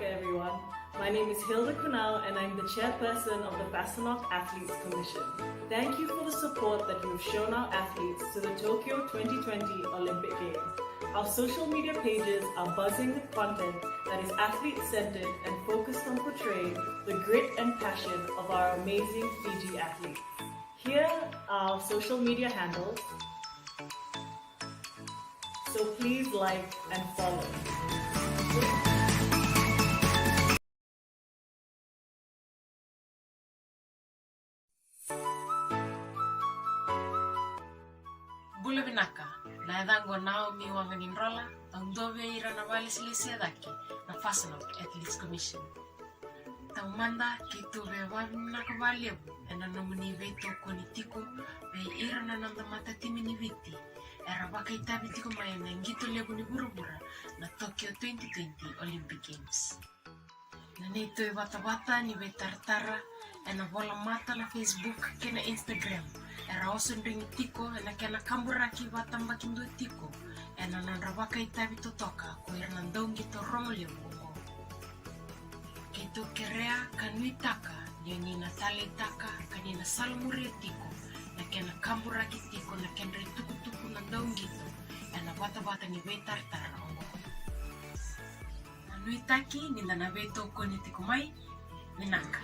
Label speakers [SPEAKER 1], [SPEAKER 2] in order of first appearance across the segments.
[SPEAKER 1] Everyone. My name is Hilda Kunal and I'm the chairperson of the Sarote Athletes Commission. Thank you for the support that you've shown our athletes to the Tokyo 2020 Olympic Games. Our social media pages are buzzing with content that is athlete-centered and focused on portraying the grit and passion of our amazing Fiji athletes. Here are our social media handles, so please like and follow.
[SPEAKER 2] Bulavinaka, na edango nao mi wanganinrola, taundove ira na walisilisedaki, na Sarote Athletes Commission. Taumanda ki tuve wavinaka valievu, ena nomuni veto konitiko, ve ira na nandamata timini viti, era waka itabitiko mayana ngito lebu ni burubura, na Tokyo 2020 Olympic Games. Na neito e wata ni vetartara, ena vola mata na Facebook kena Instagram. Era oso ndringi tiko ena kena kamburaki watamba kindo tiko ena nanrawaka itabi totoka ko ira ndongi to romolio mo kito kerea kanuitaka nyoni na tale taka kanina salmure tiko na kena kamburaki tiko na kenre tuku na ndongi to ena wata ni vetartara ongo nanuitaki ninda na veto koni tiko mai ninaka.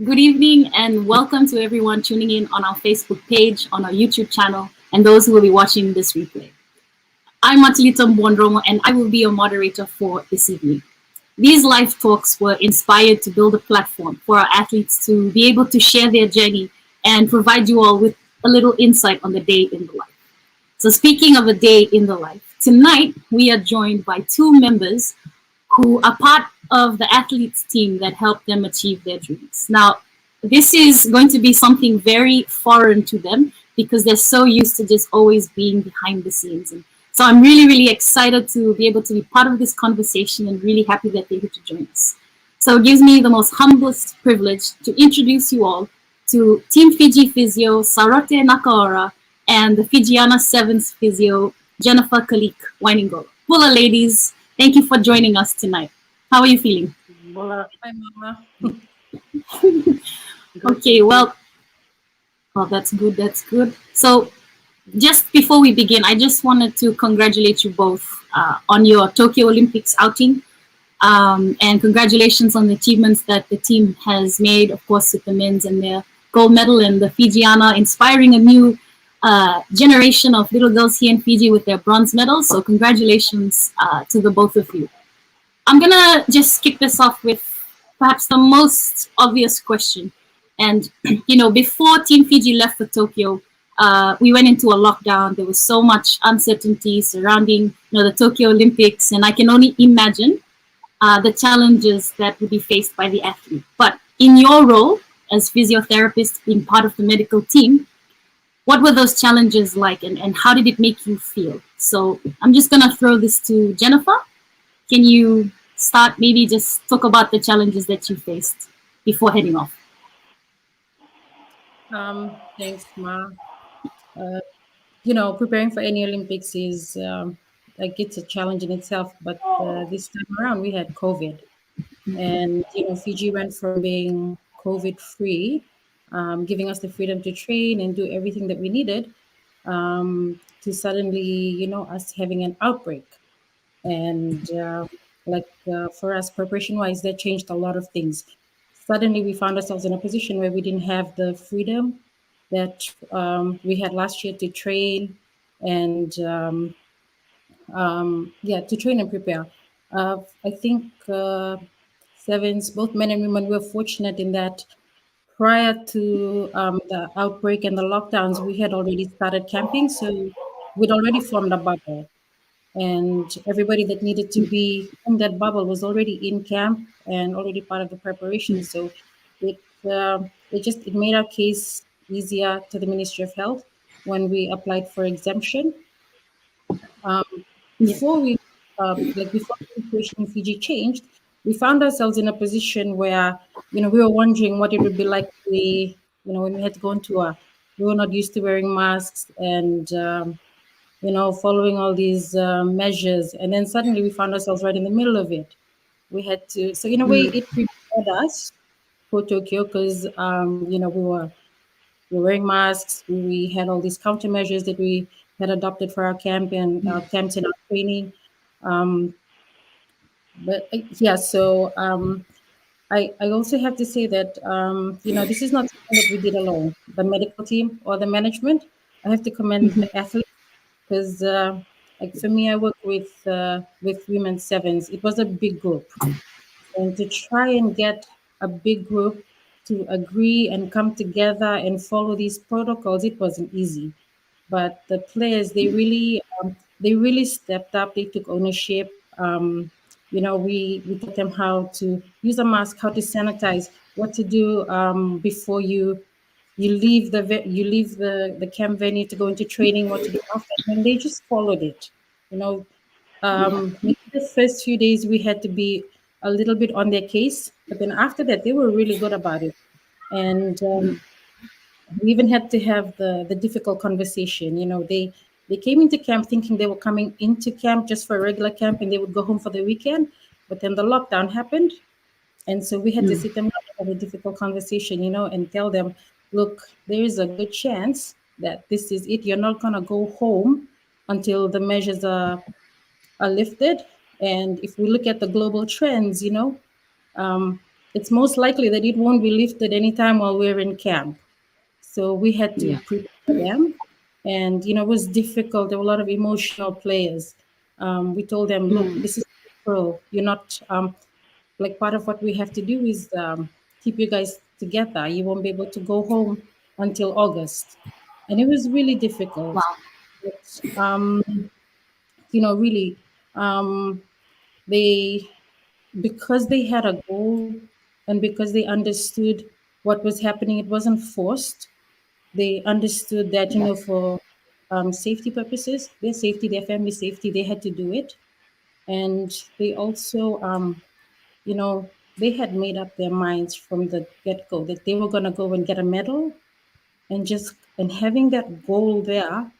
[SPEAKER 3] Good evening and welcome to everyone tuning in on our Facebook page, on our YouTube channel, and those who will be watching this replay. I'm Matilita Mbondromo and I will be your moderator for this evening. These live talks were inspired to build a platform for our athletes to be able to share their journey and provide you all with a little insight on the day in the life. So speaking of a day in the life, tonight we are joined by two members who are part of the athletes team that helped them achieve their dreams. Now, this is going to be something very foreign to them because they're so used to just always being behind the scenes. And so I'm really excited to be able to be part of this conversation and really happy that they're here to join us. So it gives me the most humblest privilege to introduce you all to Team Fiji physio Sarote Nakaora and the Fijiana Sevens physio Jennifer Khalik Wainiqolo. Bula ladies, thank you for joining us tonight. How are you feeling?
[SPEAKER 2] Hi, Mama.
[SPEAKER 3] Okay, well, that's good. So just before we begin, I just wanted to congratulate you both on your Tokyo Olympics outing. And congratulations on the achievements that the team has made, of course, with the men's and their gold medal and the Fijiana inspiring a new generation of little girls here in Fiji with their bronze medals. So congratulations to the both of you. I'm gonna just kick this off with perhaps the most obvious question. And, you know, before Team Fiji left for Tokyo, we went into a lockdown. There was so much uncertainty surrounding, the Tokyo Olympics, and I can only imagine the challenges that would be faced by the athlete. But in your role as physiotherapist, being part of the medical team, what were those challenges like, and how did it make you feel? So I'm just gonna throw this to Jennifer. Can you start, maybe just talk about the challenges that you faced before heading off?
[SPEAKER 4] Thanks, Ma. Preparing for any Olympics is like it's a challenge in itself. But this time around, we had COVID, and Fiji went from being COVID free, giving us the freedom to train and do everything that we needed, to suddenly, us having an outbreak. And for us, preparation wise, that changed a lot of things. Suddenly, we found ourselves in a position where we didn't have the freedom that we had last year to train and to train and prepare. I think sevens, both men and women, were fortunate in that prior to the outbreak and the lockdowns, we had already started camping, so we'd already formed a bubble, and everybody that needed to be in that bubble was already in camp and already part of the preparation. So it made our case easier to the Ministry of Health when we applied for exemption. Um, before we before the situation in Fiji changed, we found ourselves in a position where we were wondering what it would be like when we had to go on tour. We were not used to wearing masks and following all these measures, and then suddenly we found ourselves right in the middle of it. We had to, so in a way, it prepared us for Tokyo because we were wearing masks. We had all these countermeasures that we had adopted for our camp and our camps and our training. I also have to say that this is not something that we did alone. The medical team or the management. I have to commend the athletes because, for me, I work with women's sevens. It was a big group, and to try and get a big group to agree and come together and follow these protocols, it wasn't easy. But the players, they really stepped up. They took ownership. We taught them how to use a mask, how to sanitize, what to do before you leave the camp venue to go into training, what to do after, and they just followed it. Maybe the first few days we had to be a little bit on their case, but then after that they were really good about it, and we even had to have the difficult conversation. They came into camp thinking they were coming into camp just for a regular camp and they would go home for the weekend, but then the lockdown happened, and so we had to sit them down and have a difficult conversation, and tell them, look, there is a good chance that this is it. You're not going to go home until the measures are lifted. And if we look at the global trends, it's most likely that it won't be lifted anytime while we're in camp. So we had to prepare them. And, it was difficult. There were a lot of emotional players. We told them, look, this is pro. You're not, part of what we have to do is keep you guys together. You won't be able to go home until August. And it was really difficult.
[SPEAKER 3] Wow.
[SPEAKER 4] But, really, because they had a goal and because they understood what was happening, it wasn't forced. They understood that, for safety purposes, their safety, their family safety, they had to do it. And they also, they had made up their minds from the get-go that they were going to go and get a medal, and having that goal there,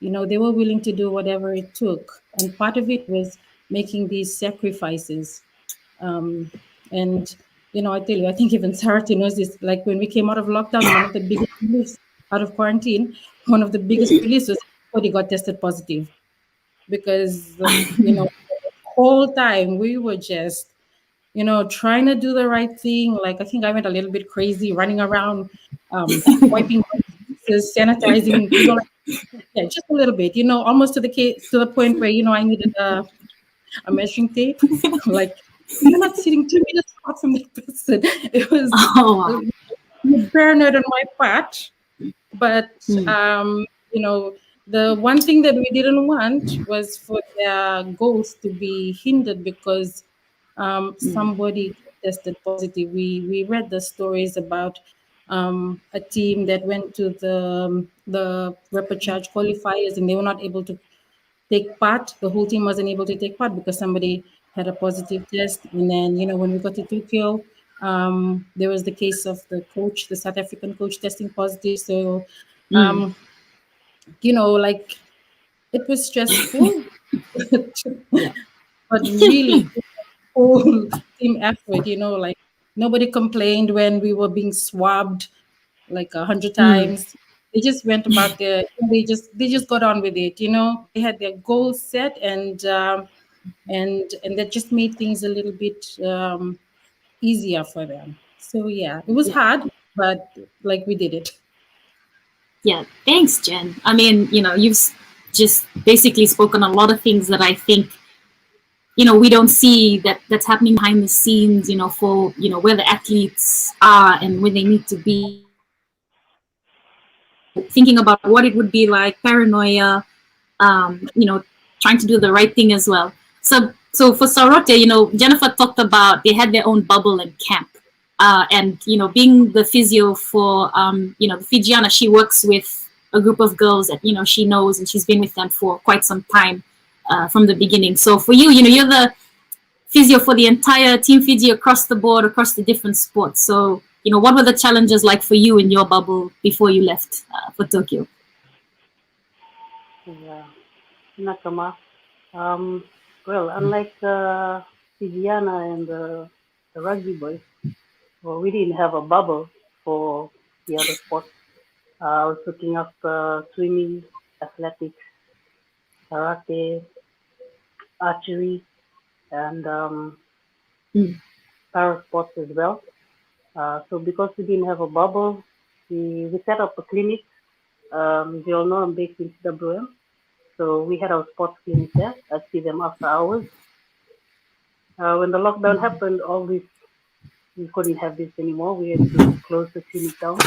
[SPEAKER 4] they were willing to do whatever it took. And part of it was making these sacrifices. And, I tell you, I think even Sarote knows this. Like when we came out of lockdown, one of the biggest reliefs out of quarantine, one of the biggest reliefs was everybody got tested positive. Because, the whole time we were just, trying to do the right thing. Like, I think I went a little bit crazy, running around, wiping faces, sanitizing, yeah, just a little bit, almost to the point where, I needed a measuring tape. Like, you're not sitting 2 meters apart from the person. It was paranoid on my part. But the one thing that we didn't want was for their goals to be hindered because somebody tested positive. We read the stories about a team that went to the repechage qualifiers and they were not able to take part. The whole team wasn't able to take part because somebody had a positive test. And then, when we got to Tokyo, there was the case of the coach, the South African coach, testing positive. So, um, like it was stressful,
[SPEAKER 3] Yeah.
[SPEAKER 4] but really whole team effort. Like nobody complained when we were being swabbed like 100 times. They just went about their. They just got on with it. They had their goals set, and that just made things a little bit easier for them. So yeah, it was
[SPEAKER 3] Yeah.
[SPEAKER 4] hard, but like we did it.
[SPEAKER 3] Yeah, thanks, Jen. I mean, you've just basically spoken a lot of things that I think, we don't see that's happening behind the scenes, for, where the athletes are and where they need to be. Thinking about what it would be like, paranoia, trying to do the right thing as well. So for Sarote, Jennifer talked about they had their own bubble and camp. And being the physio for the Fijiana, she works with a group of girls that she knows, and she's been with them for quite some time from the beginning. So for you, you're the physio for the entire Team Fiji across the board, across the different sports. So what were the challenges like for you in your bubble before you left for Tokyo?
[SPEAKER 5] Yeah, Nakama. Um, well, unlike Fijiana and the rugby boys, well, we didn't have a bubble for the other sports. I was looking after swimming, athletics, karate, archery, and para sports as well. So because we didn't have a bubble, we set up a clinic. You all know I'm based in CWM. So we had our sports clinic there. I see them after hours. When the lockdown happened, all this we couldn't have this anymore. We had to close the clinic down.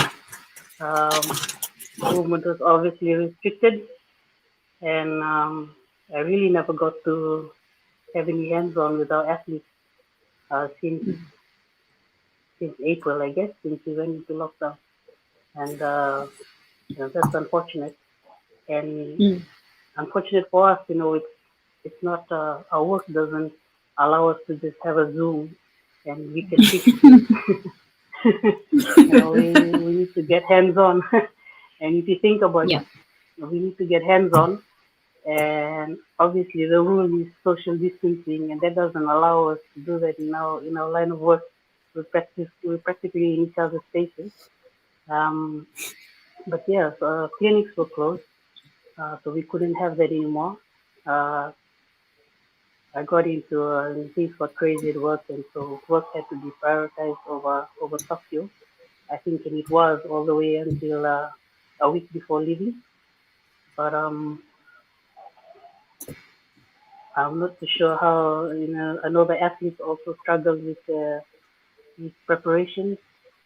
[SPEAKER 5] Movement was obviously restricted, and I really never got to have any hands-on with our athletes since April, I guess, since we went into lockdown, and that's unfortunate. And unfortunate for us, it's not our work doesn't allow us to just have a Zoom and we can fix things. We need to get hands on. And if you think about
[SPEAKER 3] Yeah.
[SPEAKER 5] it, we need to get hands on. And obviously, the rule is social distancing, and that doesn't allow us to do that in our line of work. We're practically in each other's spaces. Um, but yeah, so, clinics were closed, so we couldn't have that anymore. Uh, I got into things got crazy at work, and so work had to be prioritized over Tokyo. I think, and it was all the way until a week before leaving. But I'm not too sure how. I know the athletes also struggled with preparations.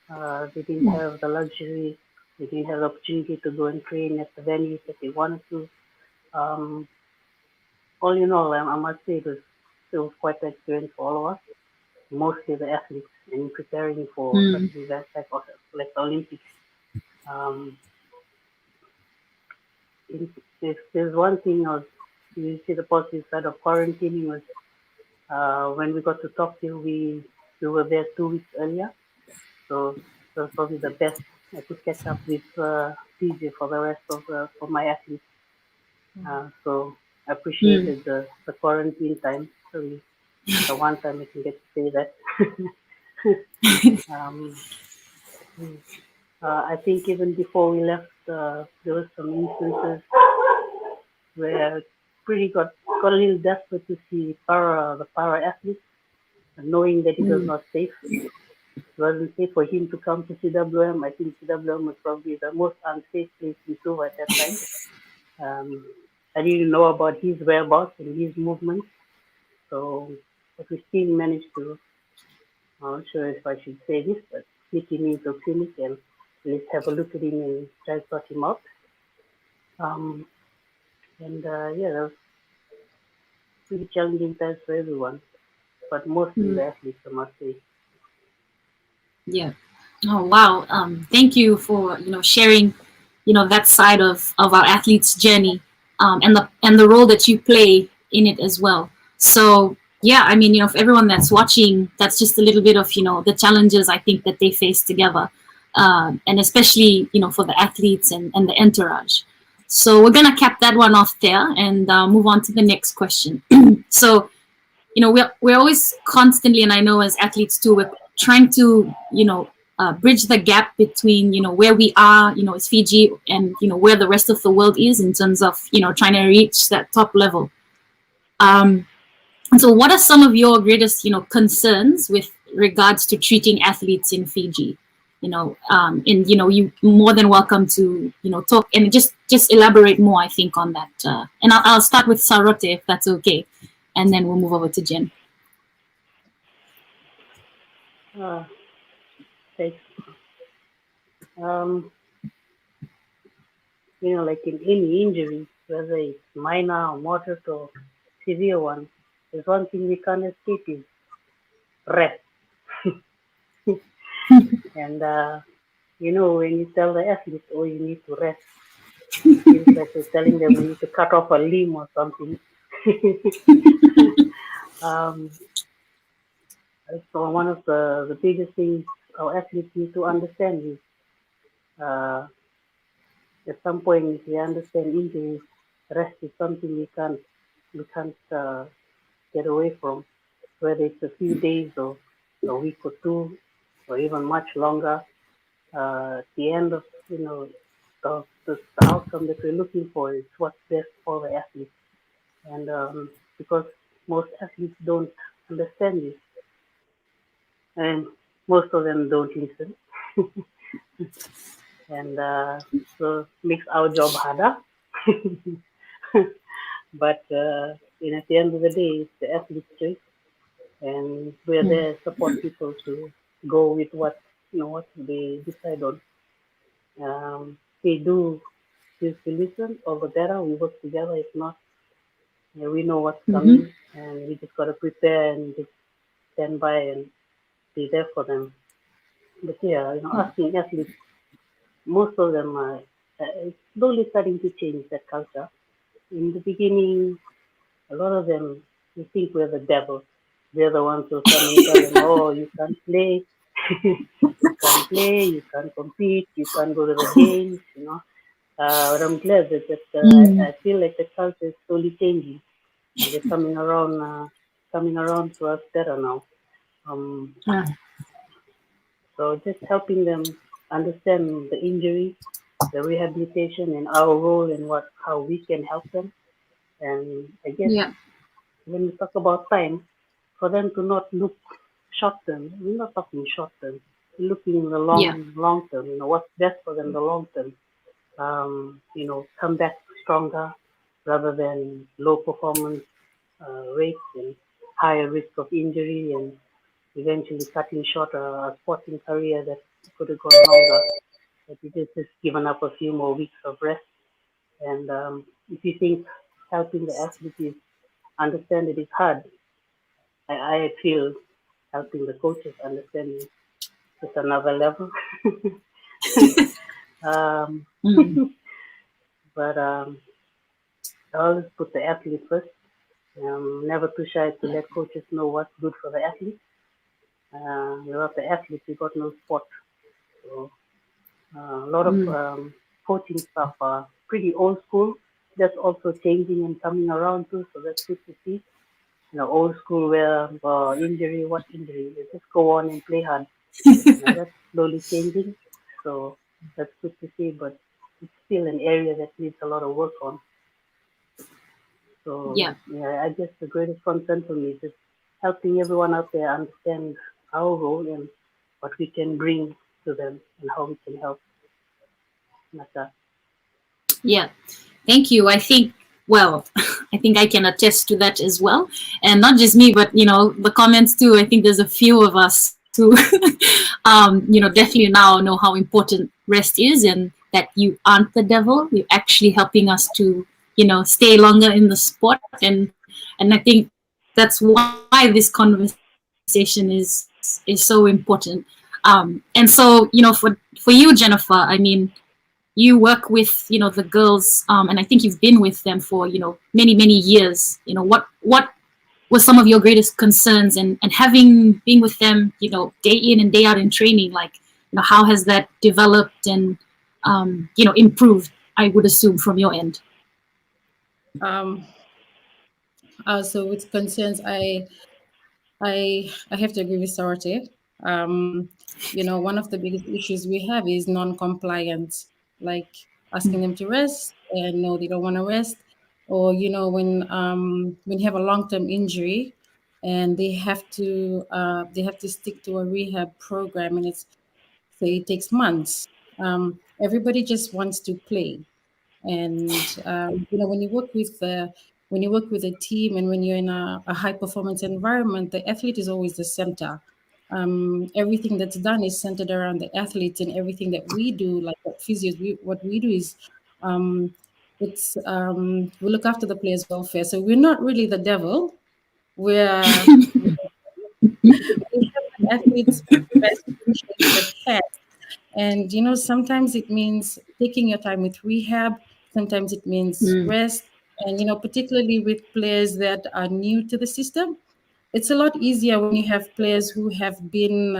[SPEAKER 5] They didn't have the luxury. They didn't have the opportunity to go and train at the venues that they wanted to. Um, all in all, I must say it was quite an experience for all of us, mostly the athletes, and preparing for such an event like the Olympics. Um, if there's one thing you see the positive side of quarantining was when we got to Tokyo, we were there 2 weeks earlier, so that was probably the best. I could catch up with Fiji for the rest of for my athletes. So I appreciated the quarantine time. So the one time I can get to say that. um, I think even before we left, there was some instances where pretty got a little desperate to see the para athletes, knowing that it was not safe. It wasn't safe for him to come to CWM. I think CWM was probably the most unsafe place in Suva at that time. I didn't know about his whereabouts and his movements, so but we still managed to. I'm not sure if I should say this, but sneak him into clinic and let's have a look at him and try to sort him out. Yeah, that was pretty challenging times for everyone, but mostly the athletes, I must say.
[SPEAKER 3] Yeah. Oh wow. Thank you for sharing, that side of our athletes' journey, and the role that you play in it as well. So yeah, I mean, for everyone that's watching, that's just a little bit of the challenges I think that they face together, and especially for the athletes and the entourage. So we're gonna cap that one off there and move on to the next question. So we're always constantly, and I know as athletes too, we're trying to bridge the gap between where we are as Fiji and where the rest of the world is in terms of trying to reach that top level. And so what are some of your greatest concerns with regards to treating athletes in Fiji? And you more than welcome to talk and just elaborate more, I think, on that. And I'll start with Sarote, if that's okay, and then we'll move over to Jen.
[SPEAKER 5] Thanks. Like in any injury, whether it's minor or moderate or severe one, there's one thing we can't escape is rest. And when you tell the athlete, oh, you need to rest, it's like you're telling them you need to cut off a limb or something. So one of the biggest things our athletes need to understand is at some point, if we understand injuries, rest is something we can't get away from, whether it's a few days or a week or two, or even much longer. At the end of the outcome that we're looking for is what's best for the athlete, and because most athletes don't understand this, and most of them don't listen. And so makes our job harder. But at the end of the day, it's the athlete's choice, and we're there to support people to go with what they decide on. They do choose to listen, all the better. We work together. If not, we know what's coming, and we just gotta prepare and just stand by and be there for them. But yeah, asking athletes, most of them are slowly starting to change that culture. In the beginning, a lot of them, we think we're the devil. We're the ones who come and tell them, oh, you can't play, you can't play, you can't compete, you can't go to the games, But I'm glad that I feel like the culture is slowly changing. They're coming around to us better now. So just helping them understand the injury, the rehabilitation, and our role and how we can help them. And I guess when we talk about time, for them to not look short term, we're not talking short term. We're looking in the long term. What's best for them the long term. Come back stronger rather than low performance rates and higher risk of injury, and eventually cutting short a sporting career that could have gone longer. But it is just given up a few more weeks of rest. And if you think helping the athletes understand it is hard, I feel helping the coaches understand it is another level. But I always put the athlete first. Never too shy to let coaches know what's good for the athlete. Without the athlete, we got no sport. So a lot of coaching stuff are pretty old school. That's also changing and coming around too. So that's good to see. Old school where injury, what injury? They just go on and play hard. That's slowly changing. So that's good to see, but it's still an area that needs a lot of work on. So I guess the greatest concern for me is just helping everyone out there understand our role and what we can bring to them and how we can help. Like that.
[SPEAKER 3] Yeah, thank you. I think I can attest to that as well. And not just me, but, the comments too. I think there's a few of us who, definitely now know how important, rest is, and that you aren't the devil. You're actually helping us to, stay longer in the sport. And I think that's why this conversation is so important. And so, for you, Jennifer, I mean, you work with, the girls, and I think you've been with them for, many, many years. What was some of your greatest concerns, and having been with them, day in and day out in training, like, how has that developed and, improved, I would assume, from your end?
[SPEAKER 4] So with concerns, I have to agree with Sarote. One of the biggest issues we have is non-compliance, like asking them to rest and no, they don't want to rest, or when you have a long-term injury and they have to stick to a rehab program, and it takes months. Everybody just wants to play, and when you work with a team, and when you're in a high performance environment, the athlete is always the center. Everything that's done is centered around the athletes, and everything that we do, like what physios, what we do is we look after the players' welfare. So we're not really the devil. We're we help the athletes the best conditions they can. And sometimes it means taking your time with rehab, sometimes it means rest. And particularly with players that are new to the system, it's a lot easier when you have players who have been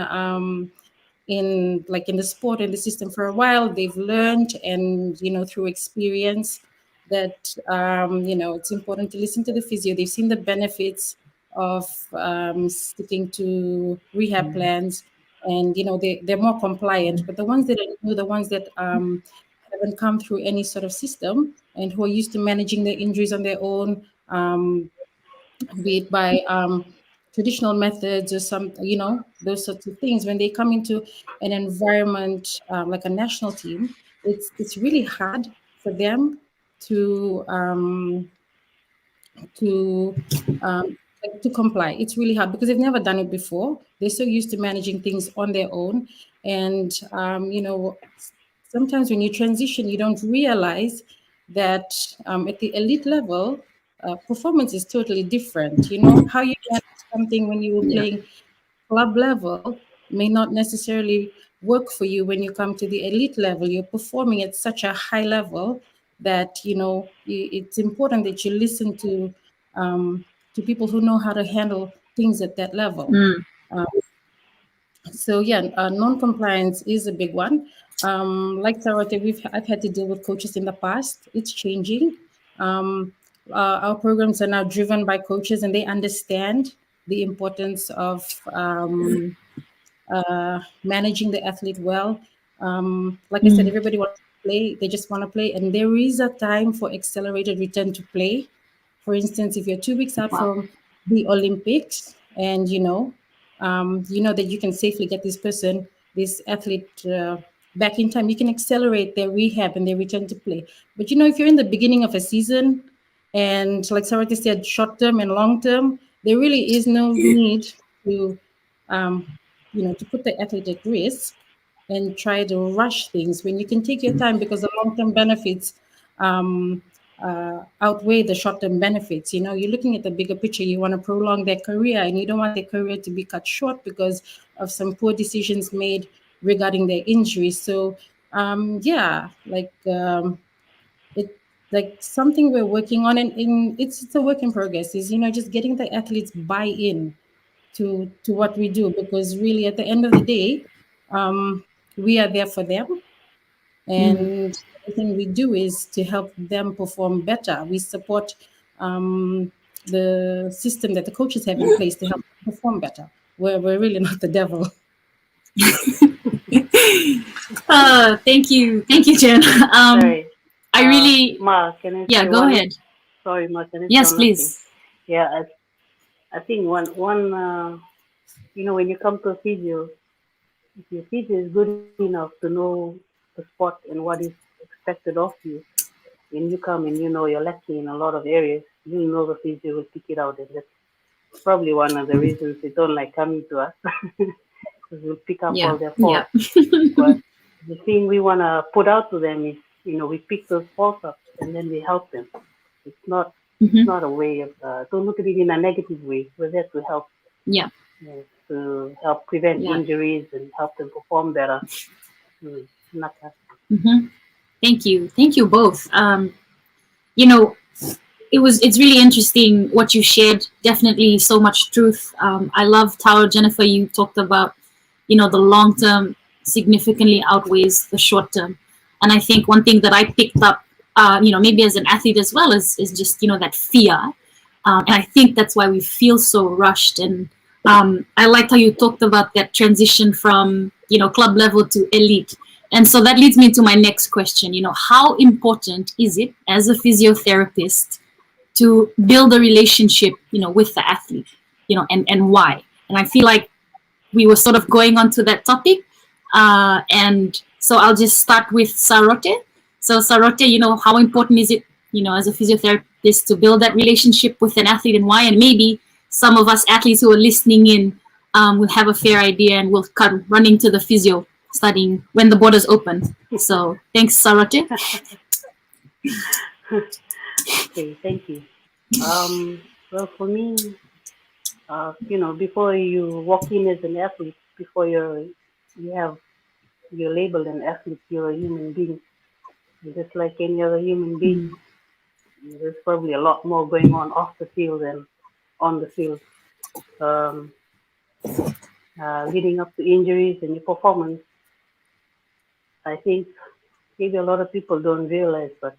[SPEAKER 4] in the sport and the system for a while. They've learned, and through experience, that it's important to listen to the physio. They've seen the benefits of sticking to rehab plans, and they're more compliant. But the ones that are new, the ones that haven't come through any sort of system, and who are used to managing their injuries on their own, be it by traditional methods or those sorts of things, when they come into an environment like a national team, it's really hard for them to to um, to comply. It's really hard because they've never done it before. They're so used to managing things on their own, and sometimes when you transition, you don't realize that at the elite level, performance is totally different. How you manage something when you were playing club level may not necessarily work for you when you come to the elite level. You're performing at such a high level that it's important that you listen to people who know how to handle things at that level. So yeah, non-compliance is a big one. Like Sarote, I've had to deal with coaches in the past. It's changing. Our programs are now driven by coaches, and they understand the importance of managing the athlete well. Like I said, everybody wants to play. They just want to play, and there is a time for accelerated return to play. For instance, if you're 2 weeks out from the Olympics, and you know that you can safely get this athlete back in time, you can accelerate their rehab and their return to play. But if you're in the beginning of a season, and like Sarote said, short term and long term, there really is no need to to put the athlete at risk and try to rush things when you can take your time, because the long-term benefits outweigh the short-term benefits. You're looking at the bigger picture. You want to prolong their career, and you don't want their career to be cut short because of some poor decisions made regarding their injuries. So it's like something we're working on, and it's a work in progress, is just getting the athletes buy-in to what we do, because really at the end of the day, we are there for them, and everything we do is to help them perform better. We support the system that the coaches have in place to help them perform better. We're really not the devil.
[SPEAKER 3] Thank you, Jen.
[SPEAKER 5] Sorry.
[SPEAKER 3] I really,
[SPEAKER 5] Ma, can I
[SPEAKER 3] yeah,
[SPEAKER 5] say
[SPEAKER 3] go
[SPEAKER 5] one?
[SPEAKER 3] ahead.
[SPEAKER 5] Sorry, Ma, can I say
[SPEAKER 3] Yes,
[SPEAKER 5] one last thing?
[SPEAKER 3] please.
[SPEAKER 5] Yeah, I think one when you come to a physio, if your physio is good enough to know the sport and what is expected of you, when you come and you're lacking in a lot of areas, the physio will pick it out, and that's probably one of the reasons they don't like coming to us because we'll pick up all their faults. But the thing we want to put out to them is, we pick those faults up and then we help them. It's not a way of, don't look at it in a negative way. We're there to help.
[SPEAKER 3] Yeah.
[SPEAKER 5] To help prevent injuries and help them perform better.
[SPEAKER 3] Thank you both. It's really interesting what you shared. Definitely so much truth. I love how, Jennifer, you talked about, the long term significantly outweighs the short term. And I think one thing that I picked up, maybe as an athlete as well, is just, that fear. And I think that's why we feel so rushed. And I liked how you talked about that transition from, club level to elite. And so that leads me to my next question. How important is it as a physiotherapist to build a relationship, with the athlete, and why? And I feel like we were sort of going on to that topic. And so I'll just start with Sarote. So Sarote, how important is it, as a physiotherapist to build that relationship with an athlete, and why? And maybe some of us athletes who are listening in will have a fair idea and will come running to the physio studying when the borders open. So thanks, Sarote.
[SPEAKER 5] Okay, thank you. Well, for me, before you walk in as an athlete, before you're labeled an athlete, you're a human being. Just like any other human being, there's probably a lot more going on off the field than on the field. Leading up to injuries and your performance, I think maybe a lot of people don't realize, but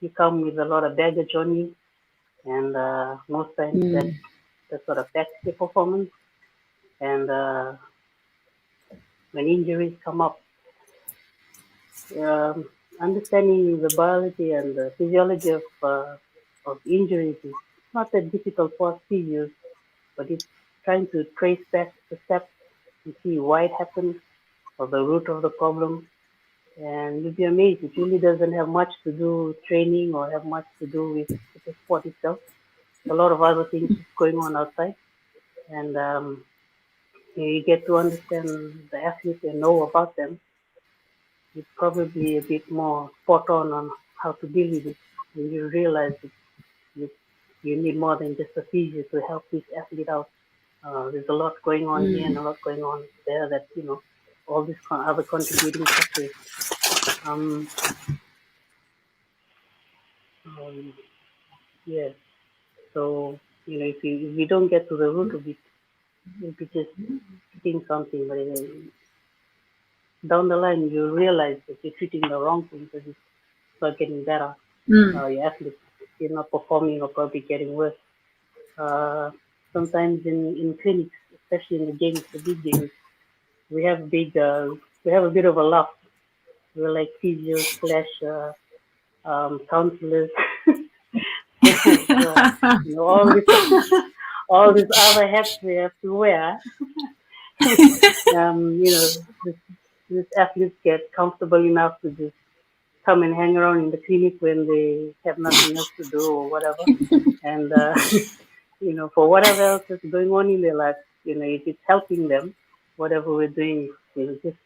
[SPEAKER 5] you come with a lot of baggage on you, and most times that sort of affects your performance. And when injuries come up, understanding the biology and the physiology of injuries is not that difficult for us physios, but it's trying to trace back the steps and see why it happened or the root of the problem. And you'll be amazed. It really doesn't have much to do with training or have much to do with the sport itself. A lot of other things going on outside. And you get to understand the athlete and know about them. It's probably a bit more spot on how to deal with it. And you realize that you need more than just a physio to help this athlete out. There's a lot going on here and a lot going on there that, all these other contributing factors. Yeah. So, if you don't get to the root of it, you'll be just treating something, but down the line you realize that you're treating the wrong thing because it's not getting better. Your athlete, you're not performing or probably getting worse. Sometimes in clinics, especially in the games, the big games, we have a bit of a laugh. We're like physios / counselors. all these other hats we have to wear. These athletes get comfortable enough to just come and hang around in the clinic when they have nothing else to do or whatever. And for whatever else is going on in their life, if it's helping them, whatever we're doing, just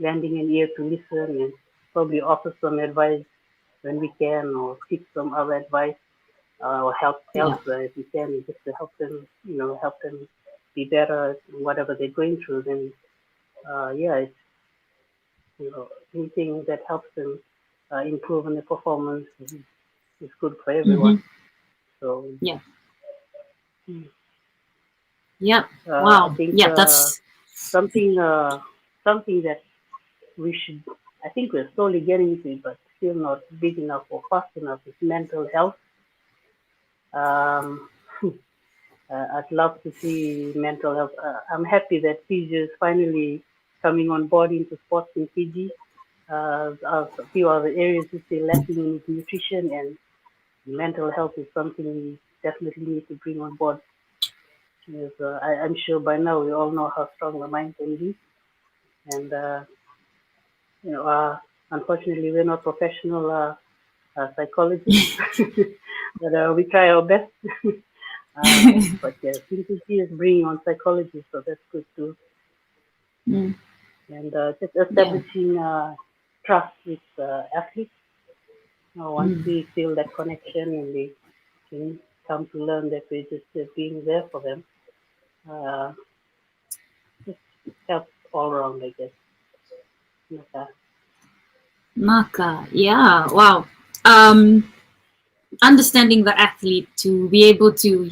[SPEAKER 5] lending an ear to listen and probably offer some advice when we can, or seek some other advice or help elsewhere if we can, just to help them, help them be better at whatever they're going through. Then, it's anything that helps them improve on their performance is good for everyone. So
[SPEAKER 3] wow.
[SPEAKER 5] I think
[SPEAKER 3] That's
[SPEAKER 5] something that we should. I think we're slowly getting to it, but still not big enough or fast enough. Is mental health. I'd love to see mental health. I'm happy that Fiji is finally coming on board into sports in Fiji. A few other areas is still lacking in nutrition, and mental health is something we definitely need to bring on board. Because, I'm sure by now we all know how strong the mind can be, and unfortunately we're not professional psychologists, but we try our best. But yeah, CPC is bringing on psychology, so that's good too. and just establishing trust with athletes. Once we feel that connection and they can come to learn that we're just being there for them, just helps all around, I guess. Okay.
[SPEAKER 3] Naka, yeah, wow. Understanding the athlete to be able to,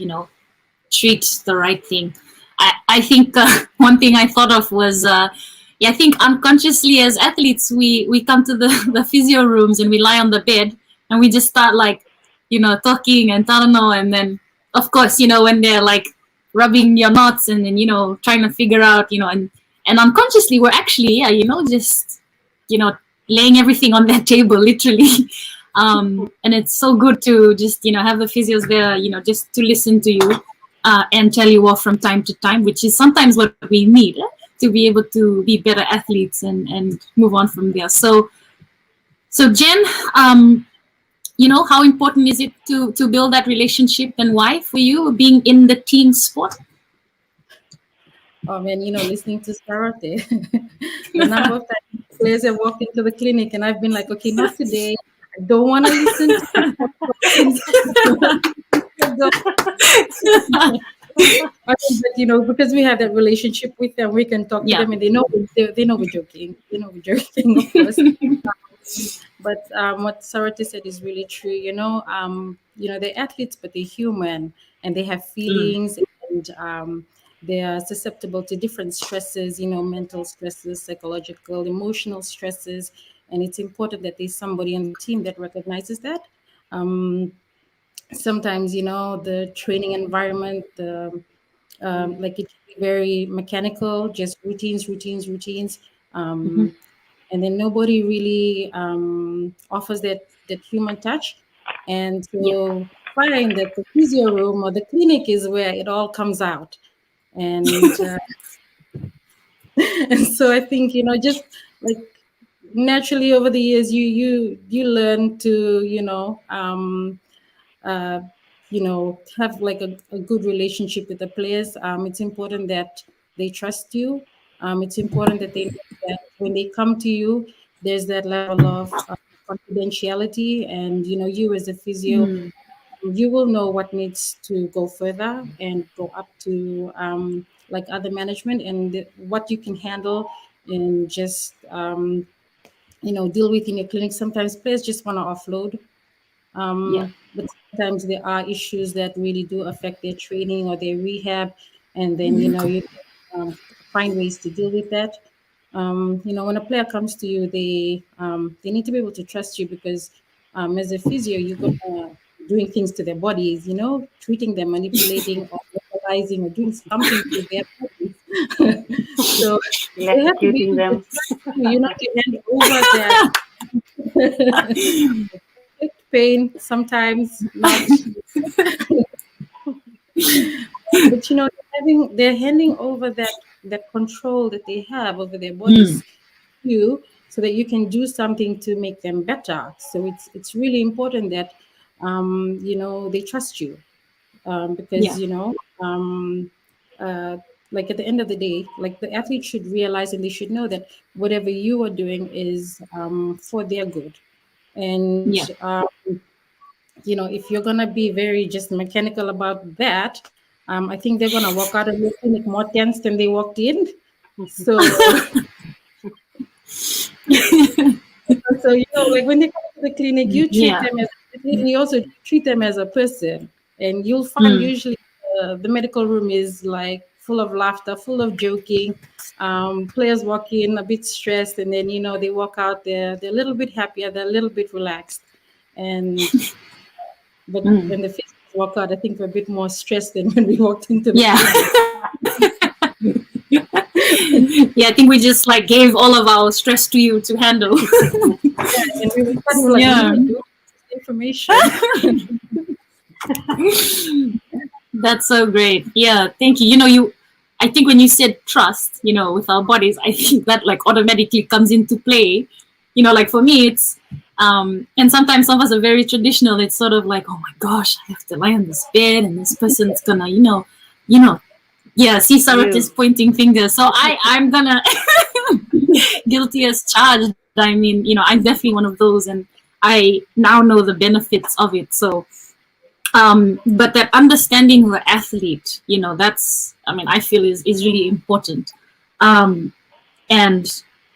[SPEAKER 3] treat the right thing. I think one thing I thought of was, I think unconsciously as athletes, we come to the physio rooms and we lie on the bed and we just start like, talking and tarano, and then of course, when they're like rubbing your knots and then, trying to figure out, and unconsciously we're actually, just, laying everything on that table, literally. And it's so good to just, have the physios there, just to listen to you and tell you off from time to time, which is sometimes what we need to be able to be better athletes and move on from there. So Jen, how important is it to build that relationship, and why for you being in the team sport?
[SPEAKER 4] Oh man, listening to Sarote, the number of times players have walked into the clinic and I've been like, okay, not today. I don't want to listen to but because we have that relationship with them, we can talk to them, and they know we're joking. They know we're joking, of course. But what Sarote said is really true. They're athletes, but they're human, and they have feelings, and they are susceptible to different stresses. Mental stresses, psychological, emotional stresses, and it's important that there's somebody on the team that recognizes that. Sometimes, the training environment, like it can be very mechanical, just routines. And then nobody really offers that human touch. And so find that the physio room or the clinic is where it all comes out. And and so I think, just like naturally over the years, you learn to, have like a good relationship with the players. It's important that they trust you. It's important that they know that when they come to you, there's that level of confidentiality, and you as a physio, you will know what needs to go further and go up to like other management, and what you can handle and just deal with in your clinic. Sometimes players just want to offload. But sometimes there are issues that really do affect their training or their rehab, and then you find ways to deal with that. When a player comes to you, they need to be able to trust you, because as a physio, you're gonna doing things to their bodies, treating them, manipulating, or localizing, or doing something to their bodies. So they have to be
[SPEAKER 5] them.
[SPEAKER 4] Not to hand over that pain sometimes, not. But they're handing over that control that they have over their bodies to you, so that you can do something to make them better. So it's really important that they trust you, because like at the end of the day, like the athlete should realize, and they should know that whatever you are doing is for their good. And if you're gonna be very just mechanical about that, I think they're gonna walk out of your clinic more tense than they walked in. So, like when they come to the clinic, you treat them as and you also treat them as a person, and you'll find usually the medical room is like full of laughter, full of joking. Players walk in a bit stressed, and then they walk out they're a little bit happier, they're a little bit relaxed, but when the physios walk out, I think we're a bit more stressed than when we walked into the
[SPEAKER 3] I think we just like gave all of our stress to you to handle.
[SPEAKER 4] And we were like, information.
[SPEAKER 3] That's so great. Yeah, thank you. I think when you said trust, with our bodies, I think that like automatically comes into play. Like for me, it's and sometimes some of us are very traditional. It's sort of like, oh my gosh, I have to lie on this bed, and this person's gonna, see Sarote is pointing fingers. So I'm gonna Guilty as charged. I mean, I'm definitely one of those, and I now know the benefits of it. So, but that understanding the athlete, that's, I feel is really important. And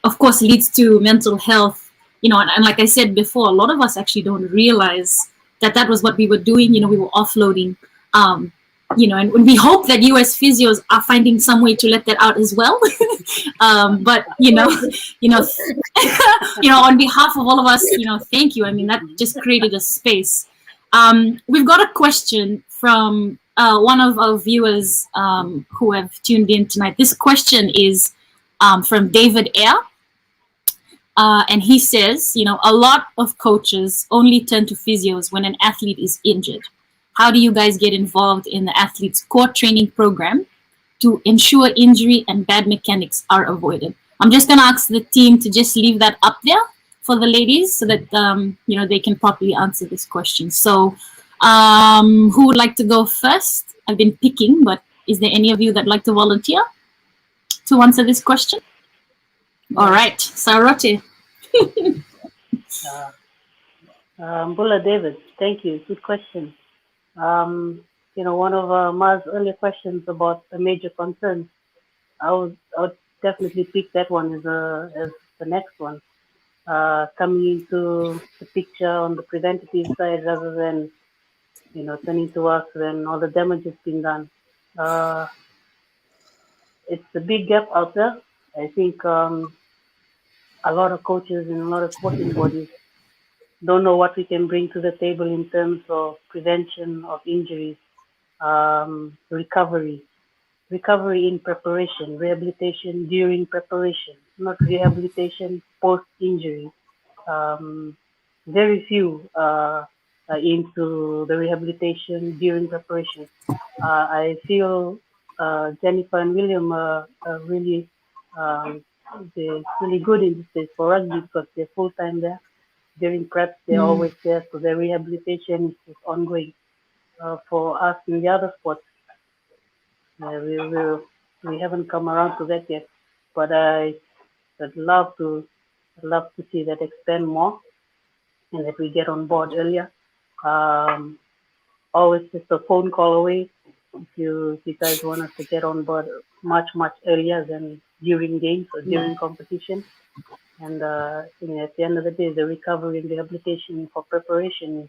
[SPEAKER 3] of course leads to mental health, and like I said before, a lot of us actually don't realize that that was what we were doing. We were offloading, and we hope that you as physios are finding some way to let that out as well. But on behalf of all of us, thank you. I mean, that just created a space. We've got a question from one of our viewers who have tuned in tonight. This question is from David Ayer. And he says, a lot of coaches only turn to physios when an athlete is injured. How do you guys get involved in the athlete's core training program to ensure injury and bad mechanics are avoided? I'm just going to ask the team to just leave that up there for the ladies so that, they can properly answer this question. So who would like to go first? I've been picking, but is there any of you that like to volunteer to answer this question? All right, Sarote.
[SPEAKER 5] Bula David, thank you. Good question. One of Ma's earlier questions about the major concerns, I would definitely pick that one as the next one. Coming into the picture on the preventative side rather than, turning to us when all the damage has been done. It's a big gap out there. I think a lot of coaches and a lot of sporting bodies don't know what we can bring to the table in terms of prevention of injuries, recovery in preparation, rehabilitation during preparation, not rehabilitation post-injury. Very few into the rehabilitation during preparation. I feel Jennifer and William are really they're really good in this space for rugby because they're full time there. During prep, they're always there, so their rehabilitation is ongoing. For us in the other sports, we haven't come around to that yet, but I'd love to see that expand more and that we get on board earlier. Always just a phone call away if you guys want us to get on board much earlier than during games or during competition. And at the end of the day, the recovery and rehabilitation for preparation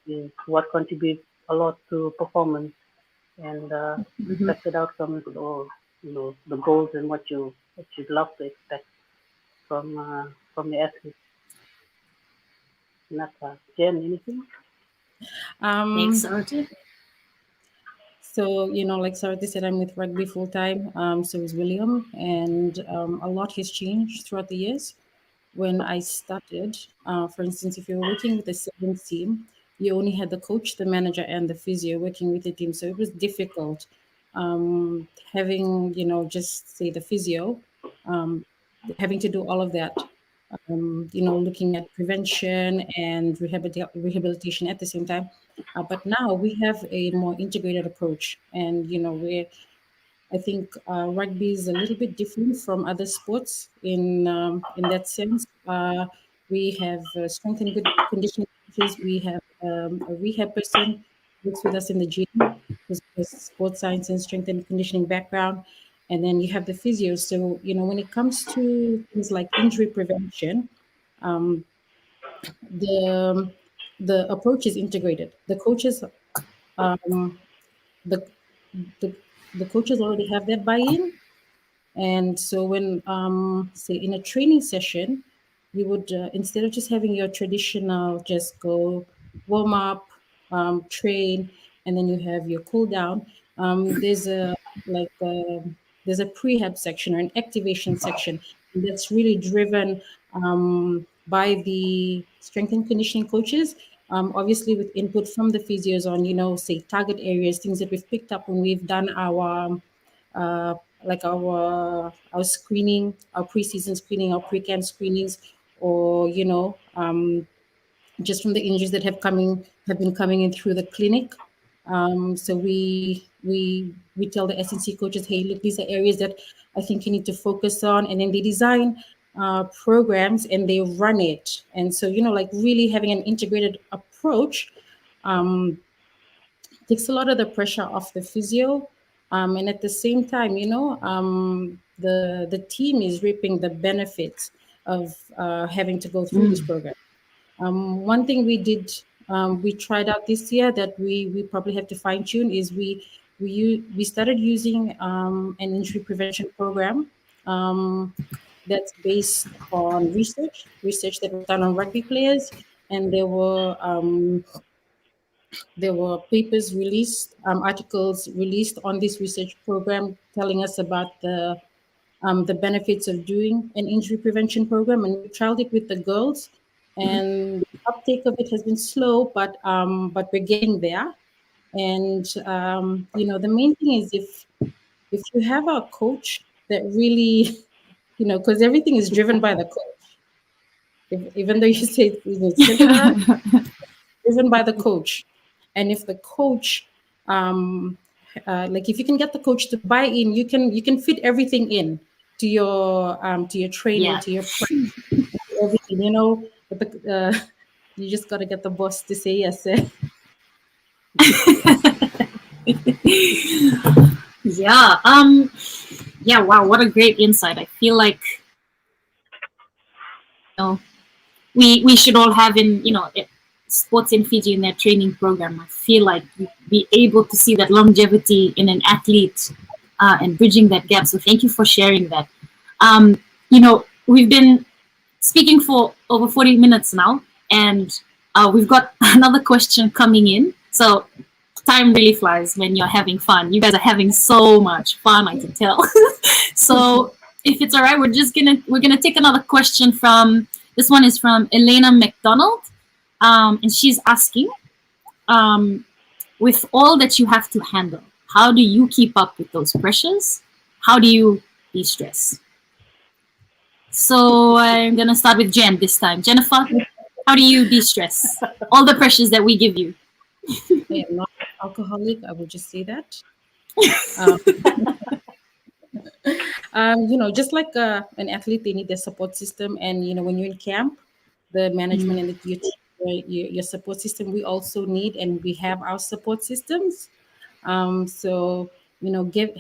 [SPEAKER 5] is what contributes a lot to performance and expected outcomes, or the goals and what you'd love to expect from the athletes. Naka, Jen, anything?
[SPEAKER 3] Thanks, Sarote.
[SPEAKER 4] So, like Sarote said, I'm with rugby full time. So is William, and a lot has changed throughout the years. When I started, for instance, if you were working with a sevens team, you only had the coach, the manager, and the physio working with the team. So it was difficult having, just say the physio, having to do all of that. Looking at prevention and rehabilitation at the same time. But now we have a more integrated approach, and I think rugby is a little bit different from other sports in that sense. We have strength and good conditioning coaches. We have a rehab person who works with us in the gym, who's has sports science and strength and conditioning background. And then you have the physio. So, when it comes to things like injury prevention, um, the the approach is integrated. Um, the, the the coaches already have that buy-in, and so when, say, in a training session, you would, instead of just having your traditional just go warm up, train, and then you have your cool down, there's a like there's a prehab section or an activation section that's really driven by the strength and conditioning coaches. Obviously, with input from the physios on, say, target areas, things that we've picked up when we've done our uh, like our screening, our preseason screening, our pre-camp screenings, or just from the injuries that have been coming in through the clinic. So we tell the SNC coaches, hey, look, these are areas that I think you need to focus on, and then they design programs and they run it. And so, like really having an integrated approach takes a lot of the pressure off the physio. And at the same time, the team is reaping the benefits of having to go through this program. One thing we tried out this year that we probably have to fine tune is we started using an injury prevention program that's based on research that was done on rugby players, and there were papers released, articles released on this research program telling us about the benefits of doing an injury prevention program, and we trialed it with the girls, and the uptake of it has been slow, but we're getting there. And the main thing is if you have a coach that really, because everything is driven by the coach. Even though you say it's centered around, driven by the coach. And if the coach, like if you can get the coach to buy in, you can fit everything in to your training,
[SPEAKER 3] Yeah.
[SPEAKER 4] to your everything, But you just got to get the boss to say yes.
[SPEAKER 3] Yeah. Yeah. Wow. What a great insight. I feel like we should all have in sports in Fiji in their training program. I feel like you'd be able to see that longevity in an athlete and bridging that gap. So thank you for sharing that. We've been speaking for over 40 minutes now, and we've got another question coming in. So time really flies when you're having fun. You guys are having so much fun, I can tell. So if it's all right, we're gonna take another question from this one is from Elena McDonald, and she's asking, with all that you have to handle, how do you keep up with those pressures? How do you de-stress? So I'm gonna start with Jen this time. Jennifer, how do you de-stress all the pressures that we give you?
[SPEAKER 4] I am not alcoholic. I will just say that. Just like an athlete, they need their support system. And when you're in camp, the management and your support system, we also need, and we have our support systems. So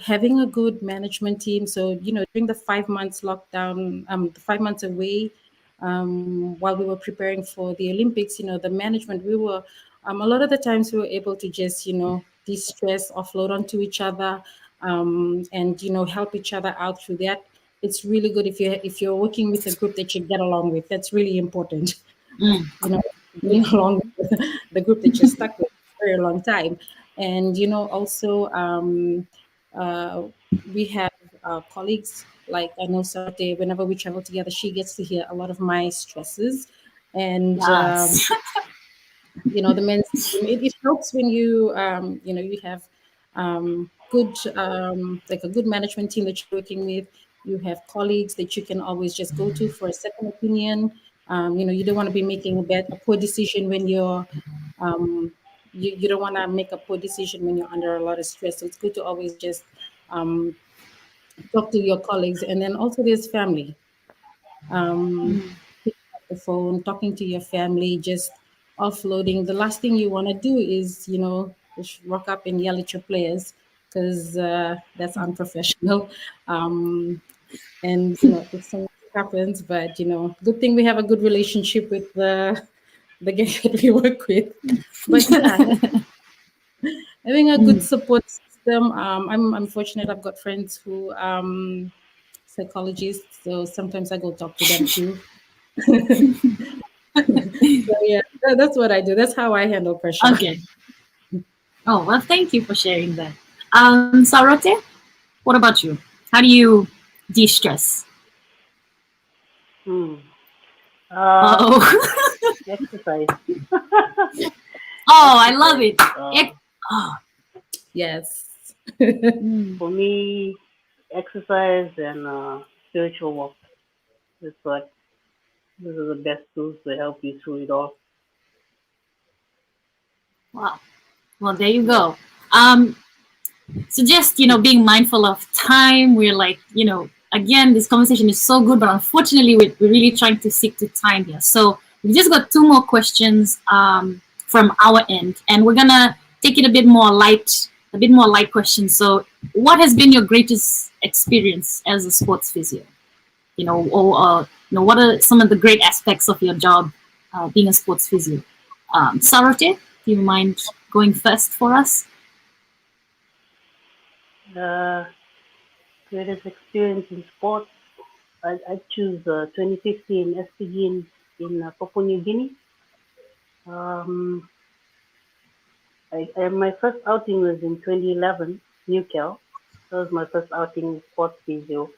[SPEAKER 4] having a good management team. So during the 5 months lockdown, the 5 months away, while we were preparing for the Olympics, the management, we were a lot of the times we were able to just de-stress, offload onto each other, and help each other out through that. It's really good if you're working with a group that you get along with. That's really important. Being along with the group that you're stuck with for a very long time. And also we have colleagues, like I know Sarote, whenever we travel together, she gets to hear a lot of my stresses. And
[SPEAKER 3] Yes.
[SPEAKER 4] the men's team, it helps when you have good like a good management team that you're working with. You have colleagues that you can always just go to for a second opinion. You don't want to be making a poor decision when you don't want to make a poor decision when you're under a lot of stress. So it's good to always just um, talk to your colleagues. And then also there's family. Picking up the phone, talking to your family, just offloading. The last thing you want to do is, just rock up and yell at your players, because that's unprofessional. And if something happens, but good thing we have a good relationship with the gang that we work with. But yeah, having a good support system. I'm fortunate. I've got friends who psychologists, so sometimes I go talk to them too. So yeah, that's what I do. That's how I handle pressure.
[SPEAKER 3] Okay. Oh, well, thank you for sharing that. Sarote, what about you? How do you de-stress? Oh,
[SPEAKER 5] Exercise.
[SPEAKER 3] oh, I love it. Oh.
[SPEAKER 4] Yes.
[SPEAKER 5] For me, exercise and spiritual work. It's like these are the best tools to help you through it all.
[SPEAKER 3] Wow. Well, there you
[SPEAKER 5] Yeah.
[SPEAKER 3] go. So just being mindful of time. We're like, again, this conversation is so good, but unfortunately, we're really trying to stick to time here. So we just got two more questions from our end, and we're gonna take it a bit more light questions. So, what has been your greatest experience as a sports physio? What are some of the great aspects of your job being a sports physio? Sarote, do you mind going first for us?
[SPEAKER 5] Uh, Greatest experience in sports. I choose 2015 SPG in Papua New Guinea. Um, my first outing was in 2011, Newcastle. That was my first outing in sports physio.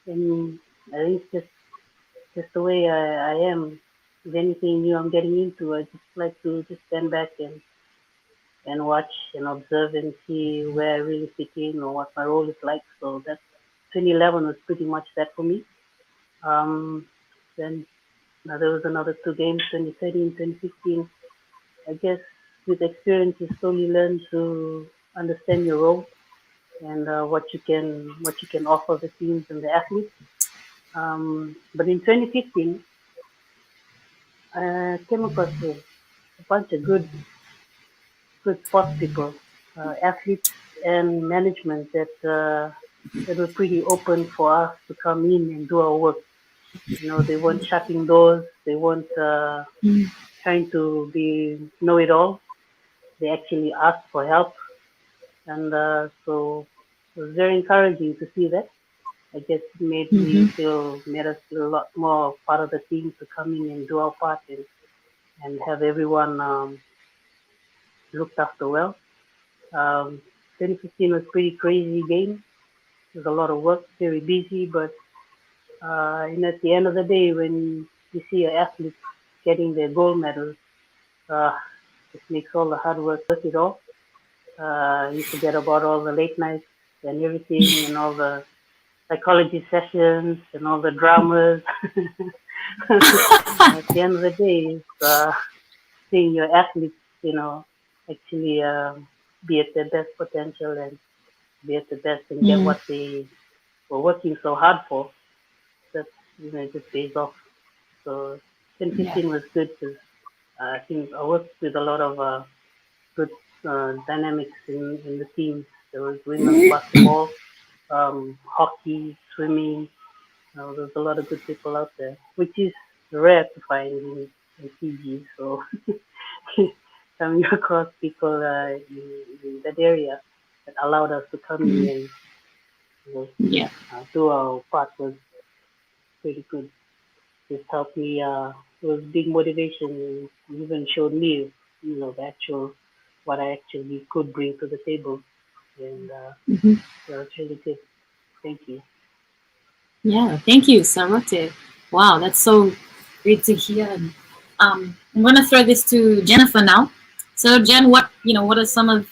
[SPEAKER 5] And I think just the way I am, with anything new I'm getting into, I just like to just stand back and watch and observe and see where I really fit in or what my role is like. So that 2011 was pretty much that for me. Um, then there was another two games, 2013, 2015. I guess with experience, you slowly learn to understand your role and what you can offer the teams and the athletes. But in 2015, I came across a bunch of good sports people, athletes and management that were pretty open for us to come in and do our work. They weren't shutting doors. They weren't trying to be know-it-all. They actually asked for help, and so it was very encouraging to see that. I guess it made us feel a lot more part of the team to come in and do our part and have everyone looked after well. Um, 2015 was pretty crazy game. It was a lot of work, very busy, but at the end of the day, when you see your athletes getting their gold medals, uh, it makes all the hard work worth it all. You forget about all the late nights and everything and all the psychology sessions and all the dramas. At the end of the day, it's seeing your athletes, actually be at their best potential and be at the best and get
[SPEAKER 3] Mm,
[SPEAKER 5] what they were working so hard for. That it just pays off. So
[SPEAKER 3] yeah.
[SPEAKER 5] 2015 was good because I think I worked with a lot of good dynamics in the team. There was women's basketball, hockey, swimming. There's a lot of good people out there, which is rare to find in Fiji. So coming across people in that area that allowed us to come in
[SPEAKER 3] Mm,
[SPEAKER 5] and you know,
[SPEAKER 3] yeah.
[SPEAKER 5] do our part was pretty good. It helped me. It was big motivation. It even showed me, the actual what I actually could bring to the table, and
[SPEAKER 3] Mhm.
[SPEAKER 5] yeah, it's really good. Thank you.
[SPEAKER 3] Yeah, thank you, Sarote. Wow, that's so great to hear. And, I'm gonna throw this to Jennifer now. So, Jen, what are some of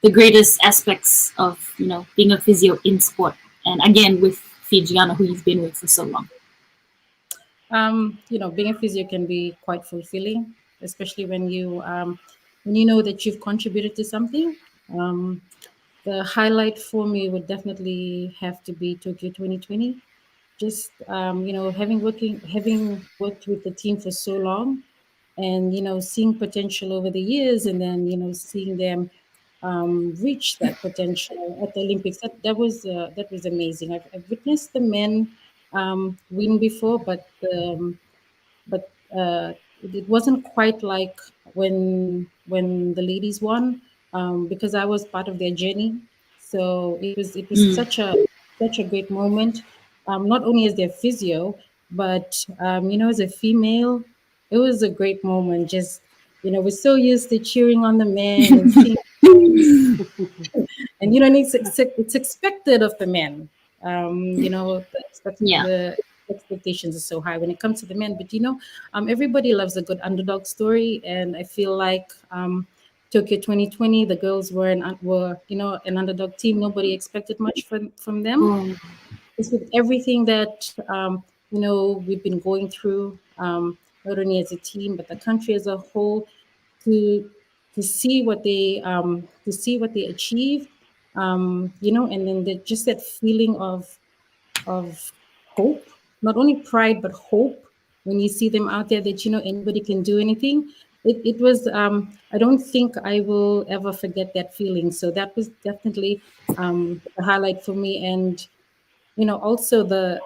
[SPEAKER 3] the greatest aspects of being a physio in sport, and again with Fijiana, who you've been with for so long?
[SPEAKER 4] Being a physio can be quite fulfilling, especially when you know that you've contributed to something. Um, the highlight for me would definitely have to be Tokyo 2020. Just having worked with the team for so long, and seeing potential over the years, and then seeing them reach that potential at the Olympics. That was amazing. I've witnessed the men win before, but it wasn't quite like when the ladies won, because I was part of their journey. So it was
[SPEAKER 3] Mm,
[SPEAKER 4] such a great moment, not only as their physio, but as a female, it was a great moment. Just we're so used to cheering on the men and seeing, and it's expected of the men.
[SPEAKER 3] yeah.
[SPEAKER 4] The expectations are so high when it comes to the men, but everybody loves a good underdog story, and I feel like Tokyo 2020, the girls were an underdog team. Nobody expected much from them.
[SPEAKER 3] Oh,
[SPEAKER 4] Just with everything that we've been going through, not only as a team but the country as a whole, to to see what they achieve, and then just that feeling of hope, not only pride but hope when you see them out there that anybody can do anything. It was I don't think I will ever forget that feeling. So that was definitely a highlight for me. And also the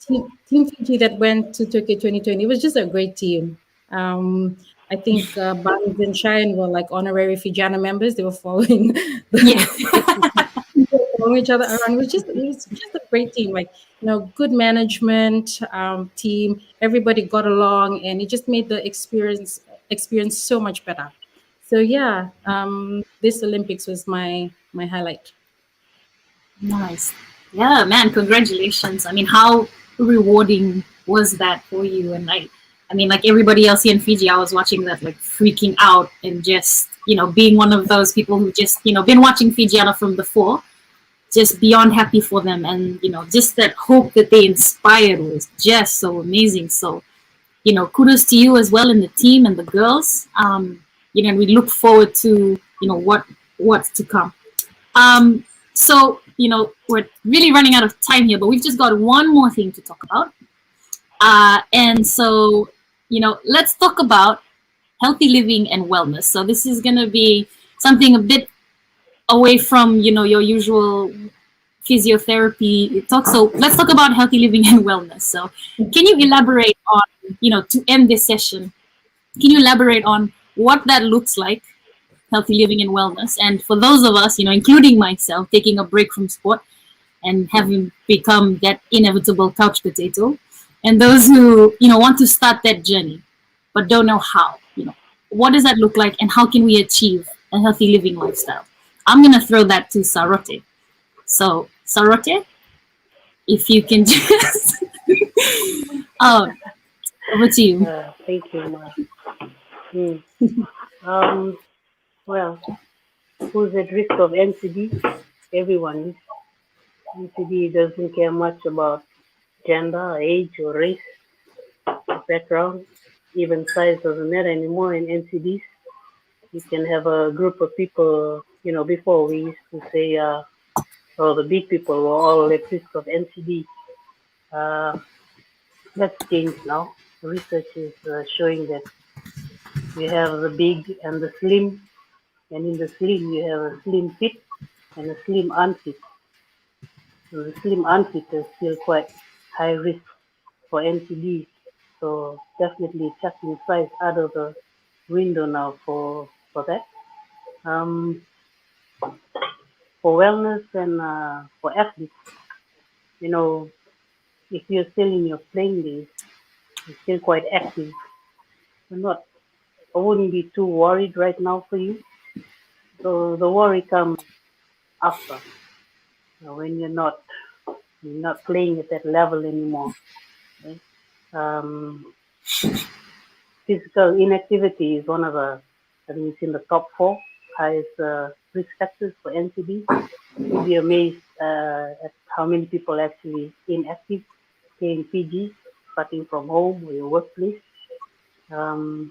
[SPEAKER 4] team Fiji that went to Tokyo 2020, it was just a great team. I think Barnes and Shine were like honorary Fijiana members. They were following
[SPEAKER 3] Yeah.
[SPEAKER 4] following each other around. It was just a great team. Like good management team. Everybody got along, and it just made the experience so much better. So yeah, this Olympics was my highlight.
[SPEAKER 3] Nice. Yeah, man, congratulations. I mean, how rewarding was that for you? And I mean, like everybody else here in Fiji, I was watching that, like freaking out and just, being one of those people who just, been watching Fijiana from before, just beyond happy for them. And, just that hope that they inspired was just so amazing. So, kudos to you as well and the team and the girls. And we look forward to, what's to come. So, we're really running out of time here, but we've just got one more thing to talk about. And so, let's talk about healthy living and wellness. So this is going to be something a bit away from, your usual physiotherapy talk. So let's talk about healthy living and wellness. So can you elaborate on, to end this session, can you elaborate on what that looks like, healthy living and wellness? And for those of us, including myself, taking a break from sport and having become that inevitable couch potato, and those who, want to start that journey but don't know how, what does that look like and how can we achieve a healthy living lifestyle? I'm going to throw that to Sarote. So, Sarote, if you can just... oh, over to you.
[SPEAKER 5] Thank you, Ma. Well, who's at risk of NCD? Everyone is. NCD doesn't care much about gender, age, or race, or background. Even size doesn't matter anymore in NCDs. You can have a group of people, before we used to say, the big people were all at risk of NCD. That's changed now. Research is showing that you have the big and the slim, and in the slim you have a slim fit and a slim unfit. So the slim unfit is still quite high risk for NCD. So definitely chucking size out of the window now for that. Um, for wellness and for athletes, you know, if you're still in your playing days, you're still quite active. You're not. I wouldn't be too worried right now for you. So the worry comes after, when you're not playing at that level anymore. Right? Um, Physical inactivity is one of the, I think it's in the top four highest risk factors for NCD. You'll be amazed at how many people actually inactive here in Fiji, starting from home or your workplace. Um,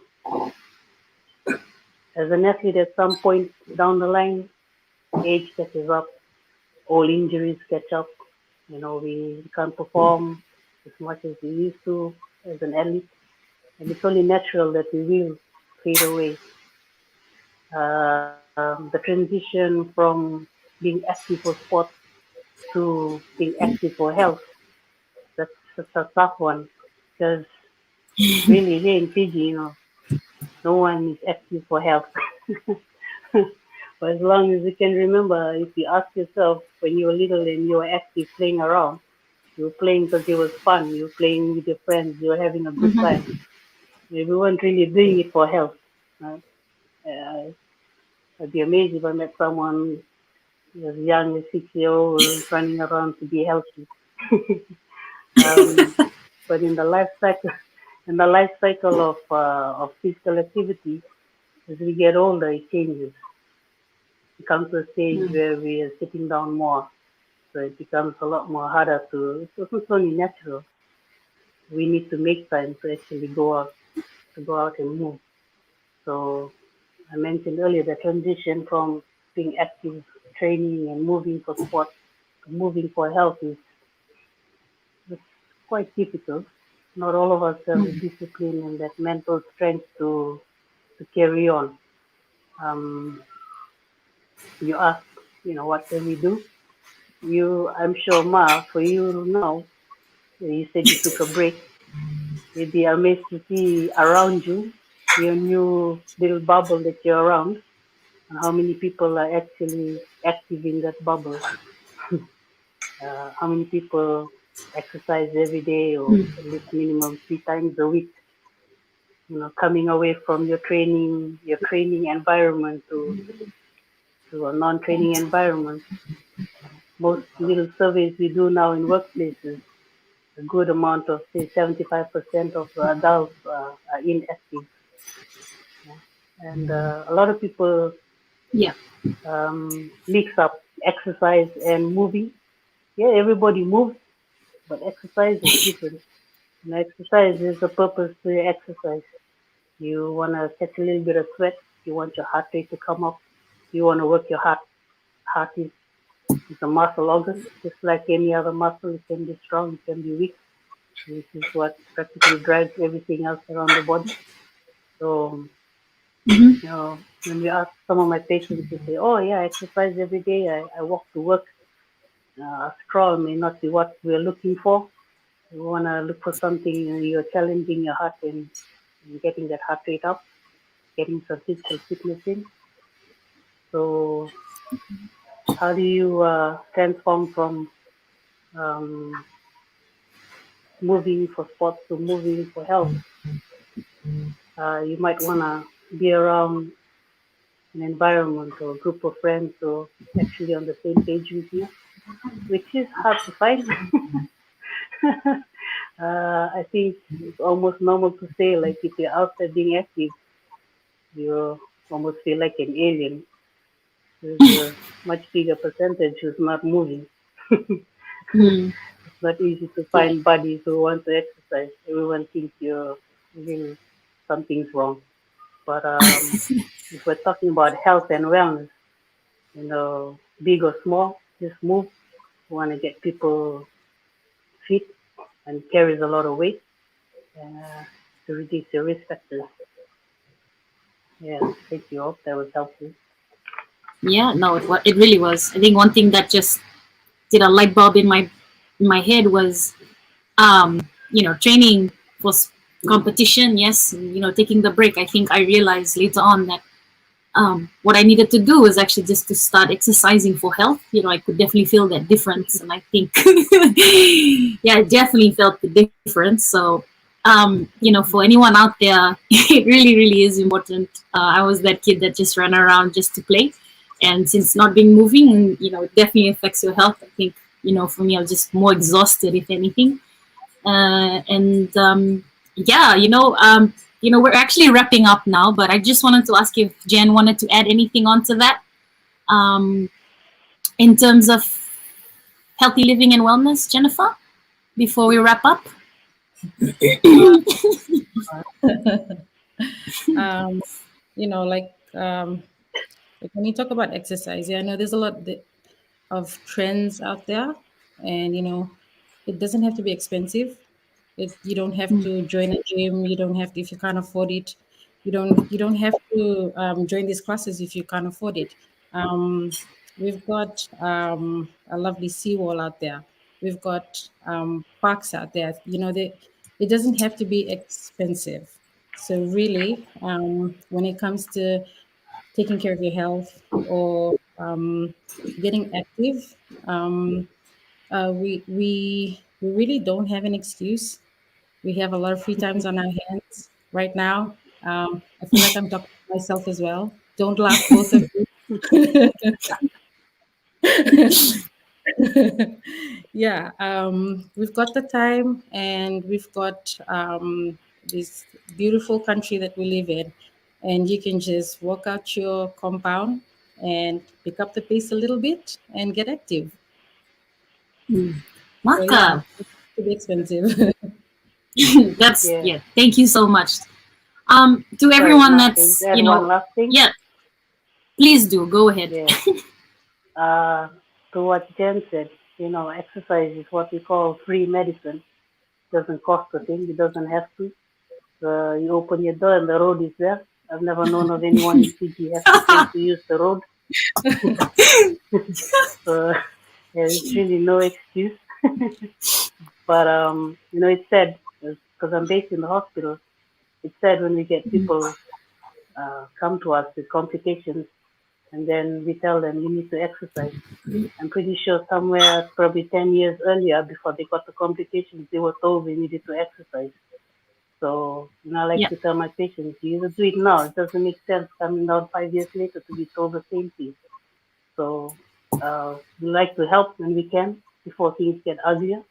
[SPEAKER 5] as an athlete, at some point down the line, age catches up, all injuries catch up. We can't perform as much as we used to as an athlete, and it's only natural that we will fade away. The transition from being active for sport to being active for health, that's a tough one because really here in Fiji, no one is active for health. For as long as you can remember, if you ask yourself when you were little and you were active playing around, you were playing because it was fun, you were playing with your friends, you were having a good time. We weren't really doing it for health. Right? I'd be amazed if I met someone as young as 6 years old running around to be healthy. But in the life cycle of physical activity, as we get older, it changes. It comes to a stage where we are sitting down more, so it becomes a lot more harder to. It's only natural. We need to make time to actually go out and move. So I mentioned earlier the transition from being active training and moving for sport to moving for health is quite difficult. Not all of us have the discipline and that mental strength to carry on. Um, you ask, what can we do? I'm sure, Ma, for you now, you said you took a break. You'd be amazed to see around you, your new little bubble that you're around, and how many people are actually active in that bubble. How many people exercise every day or at least minimum 3 times a week. Coming away from your training environment to a non-training environment. Most little surveys we do now in workplaces, a good amount of, say, 75% of adults are inactive. Yeah. And a lot of people
[SPEAKER 3] Yeah.
[SPEAKER 5] mix up exercise and moving. Yeah, everybody moves, but exercise is different. Exercise is the purpose to your exercise. You want to catch a little bit of sweat. You want your heart rate to come up. You want to work your heart. Heart is a muscle organ, just like any other muscle. It can be strong, it can be weak. This is what practically drives everything else around the body. So, when you ask some of my patients, they say, "Oh yeah, I exercise every day. I walk to work." Sprawl may not be what we're looking for. You want to look for something, you're challenging your heart and getting that heart rate up, getting some physical fitness in. So, how do you transform from um, moving for sports to moving for health? You might want to be around an environment or a group of friends who are actually on the same page with you, which is hard to find. I think it's almost normal to say, like, if you're out there being active, you almost feel like an alien. There's a much bigger percentage who's not moving.
[SPEAKER 3] Mm.
[SPEAKER 5] It's not easy to
[SPEAKER 3] Yeah.
[SPEAKER 5] find buddies who want to exercise. Everyone thinks something's wrong. But if we're talking about health and wellness, big or small, just move. We want to get people fit and carries a lot of weight uh, to reduce your risk factors. Yeah, thank you. Hope that was helpful.
[SPEAKER 3] Yeah, no, it really was. I think one thing that just did a light bulb in my head was training for competition. Yes, taking the break. I think I realized later on that what I needed to do was actually just to start exercising for health. I could definitely feel that difference, and I think yeah, I definitely felt the difference. So for anyone out there, it really, really is important. I was that kid that just ran around just to play, and since not being moving, it definitely affects your health. I think for me, I was just more exhausted, if anything. And yeah, we're actually wrapping up now, but I just wanted to ask if Jen wanted to add anything onto that um, in terms of healthy living and wellness, Jennifer, before we wrap up.
[SPEAKER 4] um, like when you talk about exercise, yeah, I know there's a lot of trends out there, and it doesn't have to be expensive. You don't have to join a gym. You don't have to, if you can't afford it. You don't have to join these classes if you can't afford it. We've got a lovely seawall out there. We've got parks out there. It doesn't have to be expensive. So really, when it comes to taking care of your health or getting active, we really don't have an excuse. We have a lot of free times on our hands right now. I feel like I'm talking to myself as well. Don't laugh, both of you. Yeah, we've got the time, and we've got this beautiful country that we live in, and you can just walk out your compound and pick up the pace a little bit and get active. So yeah,
[SPEAKER 3] Maka,
[SPEAKER 4] it's to be expensive.
[SPEAKER 3] that's
[SPEAKER 5] Yeah.
[SPEAKER 3] yeah. Thank you so much. To everyone
[SPEAKER 5] Sorry,
[SPEAKER 3] that's,
[SPEAKER 5] add one last thing.
[SPEAKER 3] yeah, please do. Go ahead.
[SPEAKER 5] Yeah. To what Jen said, exercise is what we call free medicine. Doesn't cost a thing. It doesn't have to. You open your door and the road is there. I've never known of anyone in Fiji has to pay to use the road. So there's really no excuse. But it's sad because I'm based in the hospital. It's sad when we get people come to us with complications, and then we tell them you need to exercise. I'm pretty sure somewhere, probably 10 years earlier, before they got the complications, they were told they needed to exercise. So, I like to tell my patients, you either do it now. It doesn't make sense coming down 5 years later to be told the same thing. So, we like to help when we can before things get uglier.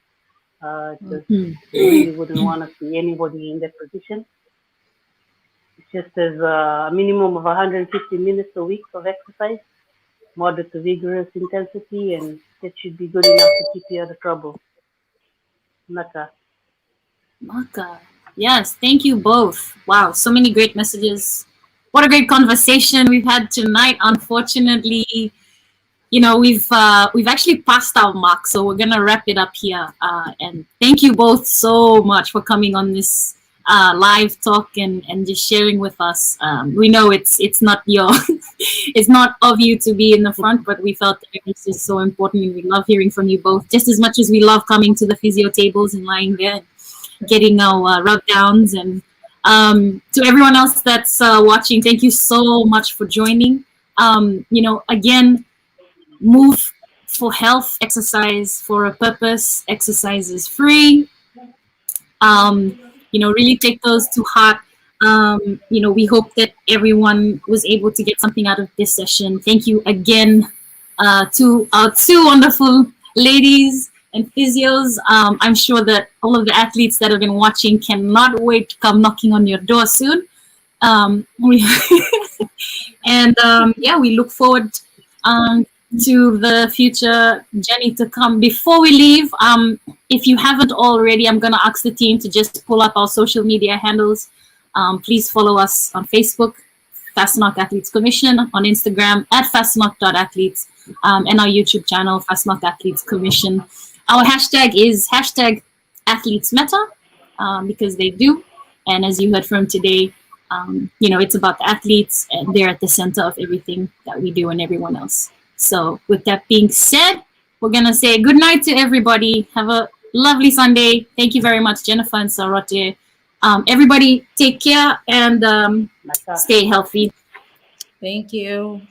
[SPEAKER 5] Because we really wouldn't want to see anybody in that position. It's just as a minimum of 150 minutes a week of exercise, moderate to vigorous intensity, and that should be good enough to keep you out of trouble. Naka.
[SPEAKER 3] Maka. Yes, thank you both. Wow, so many great messages. What a great conversation we've had tonight. Unfortunately, we've actually passed our mark, so we're gonna wrap it up here. And thank you both so much for coming on this live talk and just sharing with us. We know it's not your it's not of you to be in the front, but we felt that this is so important, and we love hearing from you both just as much as we love coming to the physio tables and lying there and getting our rub downs. And to everyone else that's watching, thank you so much for joining. Again, move for health, exercise for a purpose. Exercise is free. Really take those to heart. We hope that everyone was able to get something out of this session. Thank you again to our two wonderful ladies and physios. I'm sure that all of the athletes that have been watching cannot wait to come knocking on your door soon. We look forward to the future journey to come. Before we leave, if you haven't already, I'm going to ask the team to just pull up our social media handles. Please follow us on Facebook, Fastenok Athletes Commission, on Instagram at fastenok.athletes, and our YouTube channel, Fastenok Athletes Commission. Our hashtag is #AthletesMatter, because they do. And as you heard from today, it's about the athletes, and they're at the center of everything that we do and everyone else. So with that being said, we're going to say good night to everybody. Have a lovely Sunday. Thank you very much, Jennifer and Sarote. Everybody take care and stay healthy.
[SPEAKER 4] Thank you.